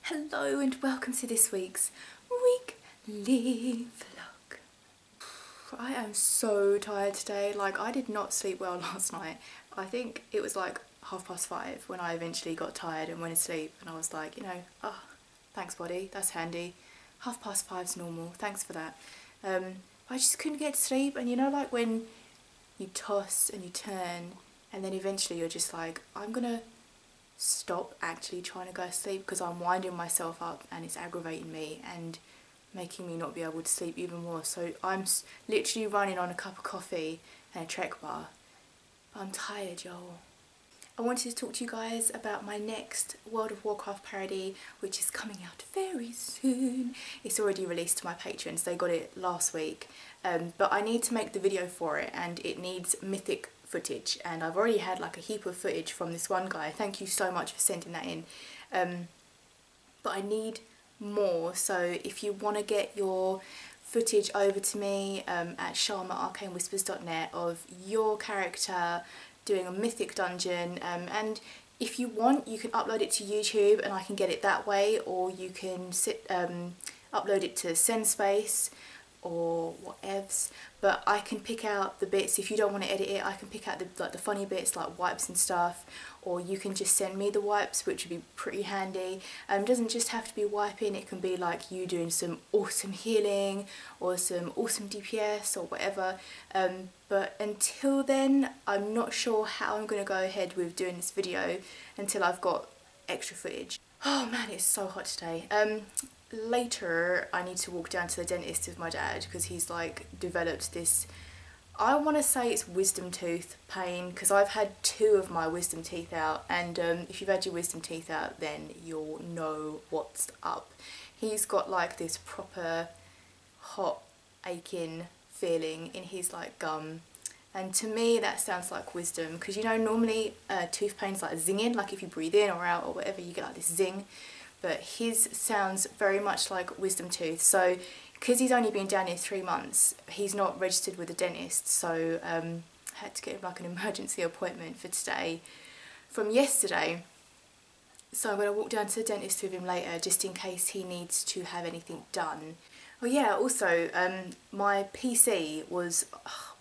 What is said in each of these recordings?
Hello and welcome to this week's weekly vlog. I am so tired today. Like, I did not sleep well last night. I think it was like 5:30 when I eventually got tired and went to sleep, and I was like, you know, oh, thanks body, that's handy. 5:30's normal, thanks for that. I just couldn't get to sleep, and you know, like when you toss and you turn and then eventually you're just like, I'm gonna stop actually trying to go to sleep because I'm winding myself up and it's aggravating me and making me not be able to sleep even more. So I'm literally running on a cup of coffee and a Trek bar. But I'm tired, y'all. I wanted to talk to you guys about my next World of Warcraft parody, which is coming out very soon. It's already released to my patrons, they got it last week. But I need to make the video for it and it needs Mythic footage, and I've already had like a heap of footage from this one guy. Thank you so much for sending that in. But I need more, so if you want to get your footage over to me at Sharm at arcanewhispers.net of your character doing a mythic dungeon, and if you want you can upload it to YouTube and I can get it that way, or you can upload it to SendSpace or whatevs, but I can pick out the bits. If you don't want to edit it, I can pick out the funny bits like wipes and stuff, or you can just send me the wipes, which would be pretty handy. It doesn't just have to be wiping, it can be like you doing some awesome healing or some awesome DPS or whatever. But until then, I'm not sure how I'm going to go ahead with doing this video until I've got extra footage. Oh man, it's so hot today. Later I need to walk down to the dentist with my dad because he's like developed this, I want to say it's wisdom tooth pain, because I've had 2 of my wisdom teeth out, and if you've had your wisdom teeth out then you'll know what's up. He's got like this proper hot aching feeling in his like gum, and to me that sounds like wisdom, because you know normally tooth pain's like zinging, like if you breathe in or out or whatever you get like this zing. But his sounds very much like wisdom tooth. So because he's only been down here 3 months, he's not registered with a dentist, so I had to get him like an emergency appointment for today from yesterday. So I'm going to walk down to the dentist with him later just in case he needs to have anything done. Oh yeah, also my PC was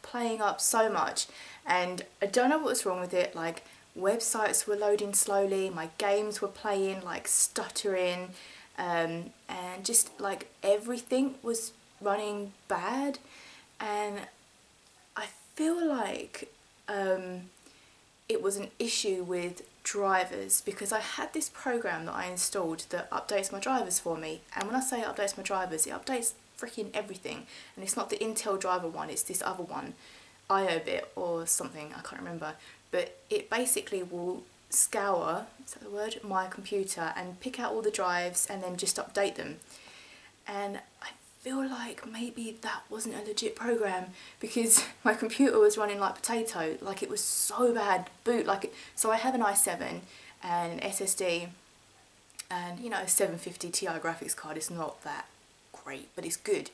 playing up so much and I don't know what's wrong with it. Like, websites were loading slowly, my games were playing like stuttering, and just like everything was running bad, and I feel like it was an issue with drivers, because I had this program that I installed that updates my drivers for me, and when I say it updates my drivers, it updates freaking everything, and it's not the Intel driver one, it's this other one, IOBit or something, I can't remember. But it basically will scour, is that the word, my computer and pick out all the drives and then just update them. And I feel like maybe that wasn't a legit program, because my computer was running like potato, like it was so bad. Boot like it. So I have an i7 and an SSD and, you know, a 750 Ti graphics card. It's not that great, but it's good.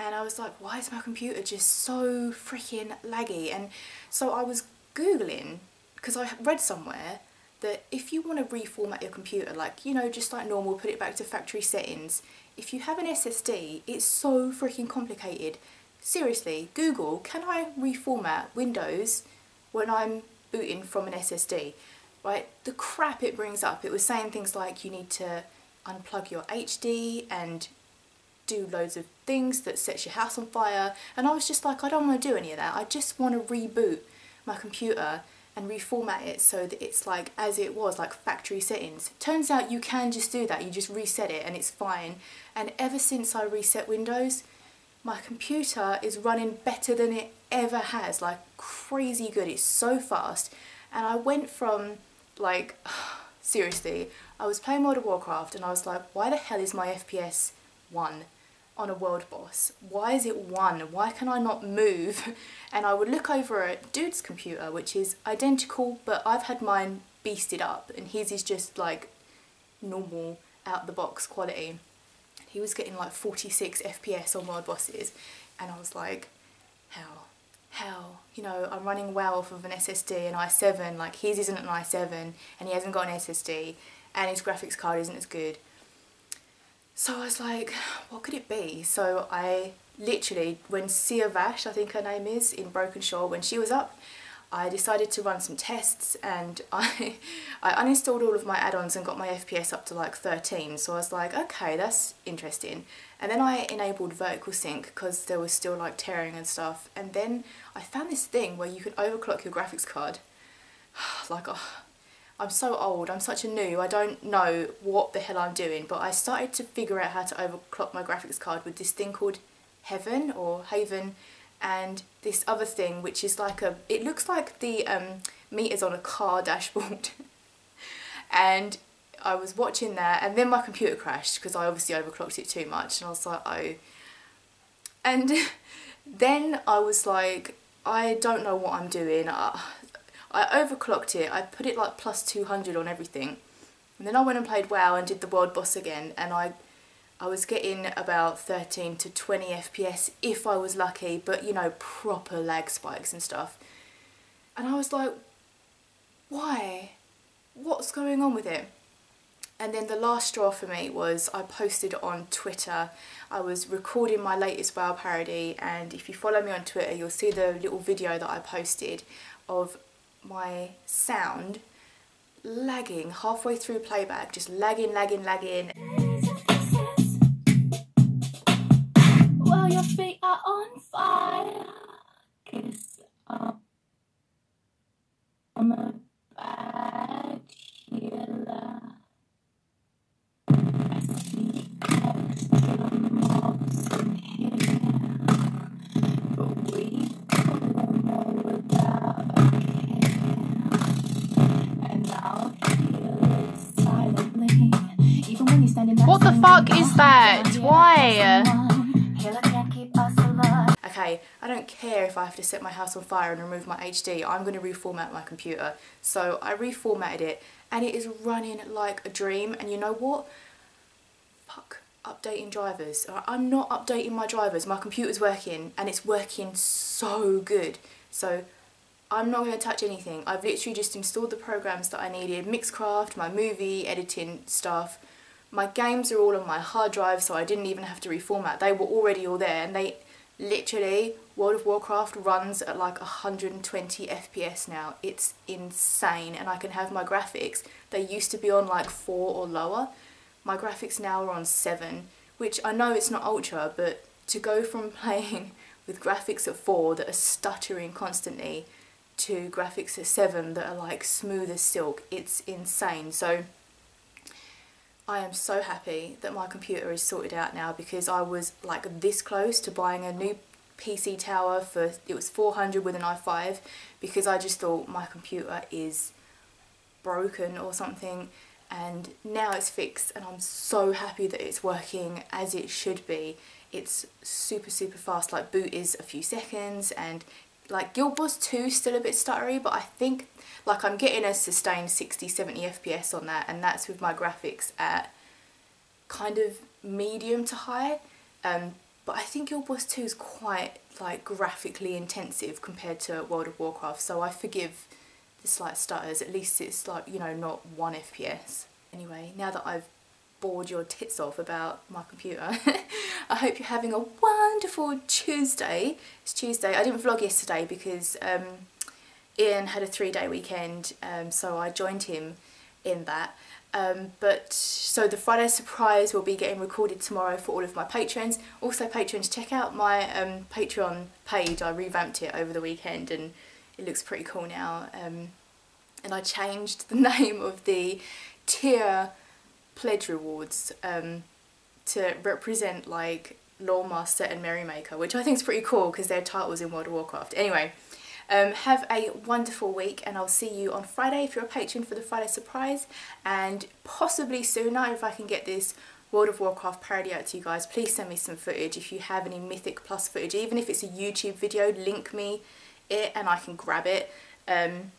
And I was like, why is my computer just so freaking laggy? And so I was Googling, because I read somewhere that if you want to reformat your computer, like, you know, just like normal, put it back to factory settings, if you have an SSD, it's so freaking complicated. Seriously, Google, can I reformat Windows when I'm booting from an SSD? Right? The crap it brings up. It was saying things like you need to unplug your HD and do loads of things that sets your house on fire, and I was just like, I don't want to do any of that. I just want to reboot my computer and reformat it so that it's like as it was, like factory settings. Turns out you can just do that, you just reset it and it's fine. And ever since I reset Windows, my computer is running better than it ever has, like crazy good. It's so fast. And I went from like, seriously, I was playing World of Warcraft and I was like, why the hell is my FPS 1 on a world boss? Why is it 1? Why can I not move? And I would look over at dude's computer, which is identical, but I've had mine beasted up and his is just like normal out the box quality. He was getting like 46 FPS on world bosses, and I was like, how? You know, I'm running WoW off of an SSD, an i7, like his isn't an i7 and he hasn't got an SSD, and his graphics card isn't as good. So I was like, what could it be? So I literally, when Sia Vash, I think her name is, in Broken Shore, when she was up, I decided to run some tests, and I uninstalled all of my add-ons and got my FPS up to like 13. So I was like, okay, that's interesting. And then I enabled vertical sync because there was still like tearing and stuff. And then I found this thing where you can overclock your graphics card. Like, oh, I'm so old, I'm such a noob, I don't know what the hell I'm doing, but I started to figure out how to overclock my graphics card with this thing called Heaven, or Haven, and this other thing which is like a, it looks like the meters on a car dashboard. And I was watching that, and then my computer crashed because I obviously overclocked it too much, and I was like, oh. And then I was like, I don't know what I'm doing. I overclocked it, I put it like plus 200 on everything, and then I went and played WoW and did the world boss again, and I was getting about 13 to 20 FPS if I was lucky, but you know, proper lag spikes and stuff. And I was like, why? What's going on with it? And then the last straw for me was I posted on Twitter. I was recording my latest WoW parody, and if you follow me on Twitter, you'll see the little video that I posted of my sound lagging halfway through playback, just lagging. While your feet are on fire, kiss up. I'm a bad killer. I see extra mobs in here, but we don't know without a care. And I'll heal it silently, even when you're standing back. What the fuck is that? Why? Okay, I don't care if I have to set my house on fire and remove my HD, I'm going to reformat my computer. So I reformatted it, and it is running like a dream. And you know what? Fuck updating drivers. I'm not updating my drivers, my computer's working, and it's working so good. So I'm not going to touch anything. I've literally just installed the programs that I needed, Mixcraft, my movie editing stuff. My games are all on my hard drive, so I didn't even have to reformat. They were already all there, and they literally, World of Warcraft runs at like 120 FPS now. It's insane, and I can have my graphics. They used to be on like 4 or lower. My graphics now are on 7, which I know it's not ultra, but to go from playing with graphics at 4 that are stuttering constantly to graphics at 7 that are like smooth as silk, it's insane. So I am so happy that my computer is sorted out now, because I was like this close to buying a new PC tower for, it was 400 with an i5, because I just thought my computer is broken or something, and now it's fixed, and I'm so happy that it's working as it should be. It's super fast, like boot is a few seconds, and like Guild Wars 2 is still a bit stuttery, but I think like I'm getting a sustained 60-70 FPS on that, and that's with my graphics at kind of medium to high. But I think Guild Wars 2 is quite like graphically intensive compared to World of Warcraft, so I forgive the slight stutters. At least it's like, you know, not 1 FPS. Anyway, now that I've bored your tits off about my computer, I hope you're having a wonderful Tuesday. It's Tuesday. I didn't vlog yesterday because Ian had a 3-day weekend, so I joined him in that. So the Friday surprise will be getting recorded tomorrow for all of my patrons. Also, patrons, check out my Patreon page. I revamped it over the weekend, and it looks pretty cool now. And I changed the name of the tier pledge rewards to represent like Lawmaster and Merrymaker, which I think is pretty cool because they're titles in World of Warcraft. Anyway, have a wonderful week, and I'll see you on Friday if you're a patron for the Friday surprise, and possibly sooner if I can get this World of Warcraft parody out to you guys. Please send me some footage if you have any Mythic Plus footage, even if it's a YouTube video, link me it and I can grab it. And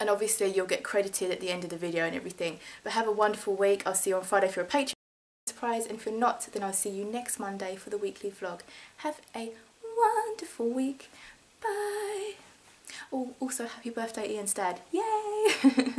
obviously you'll get credited at the end of the video and everything. But have a wonderful week. I'll see you on Friday if you're a patron surprise, and if you're not, then I'll see you next Monday for the weekly vlog. Have a wonderful week. Bye. Oh, also happy birthday Ian's dad. Yay!